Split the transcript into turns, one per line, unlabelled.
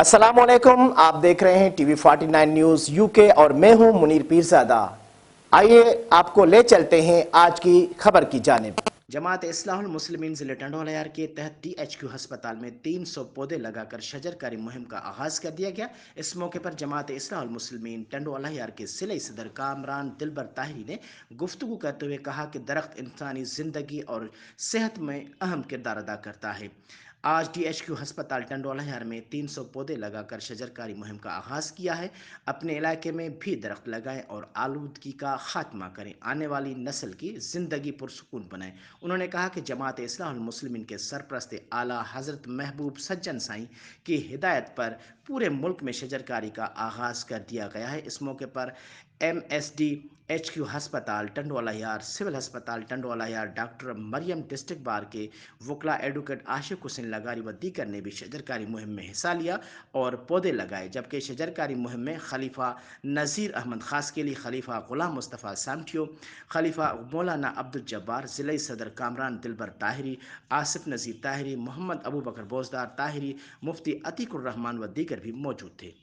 अस्सलामुअलैकुम, आप देख रहे हैं टीवी 49 न्यूज यूके और मैं हूं मुनीर पीरजादा। आइए आपको ले चलते हैं आज की खबर की जानिब। जमात इस्लाहुल मुस्लिमीन ज़िले टंडोलायार के तहत टीएचक्यू अस्पताल में 300 पौधे लगाकर शजरकारी मुहिम का आगाज कर दिया गया। इस मौके पर जमात इस्लाहुल मुस्लिमीन टंडोलायार के ज़िले सदर कामरान दिलबर ताहिरी ने गुफ्तगू करते हुए कहा कि दरख्त इंसानी ज़िंदगी और सेहत में अहम किरदार अदा करता है। आज टीएचक्यू अस्पताल टंडोलायार में 300 पौधे लगाकर शजरकारी मुहिम का आगाज किया है। अपने इलाके में भी दरख्त लगाएं और आलूदगी का खात्मा करें, आने वाली नस्ल की जिंदगी पुरसुकून बनाएं। उन्होंने कहा कि जमात इस्लाहुल मुस्लिमीन के सरपरस्त आला हजरत महबूब सज्जन साईं की हिदायत पर पूरे मुल्क में शजरकारी का आगाज कर दिया गया है। इस मौके पर MSD HQ अस्पताल टंडोलायार, सिविल अस्पताल टंडोलायार, डॉक्टर मरियम डिस्ट्रिक्ट बार के वकला एडवोकेट आशिक हुसैन लगारी व दीगर ने भी शजरकारी मुहिम में हिस्सा लिया और पौधे लगाए। जबकि शजरकारी मुहिम में खलीफा नज़ीर अहमद खासकेली, खलीफा गुलाम मुस्तफ़ा सामठियो, खलीफा मौलाना अब्दुल जब्बार, ज़िले सदर कामरान दिलबर ताहिरी, आसिफ नज़ीर ताहिरी, मोहम्मद अबू बकर बोजदार ताहिरी, मुफ्ती अतीकुर रहमान व दीगर भी मौजूद थे।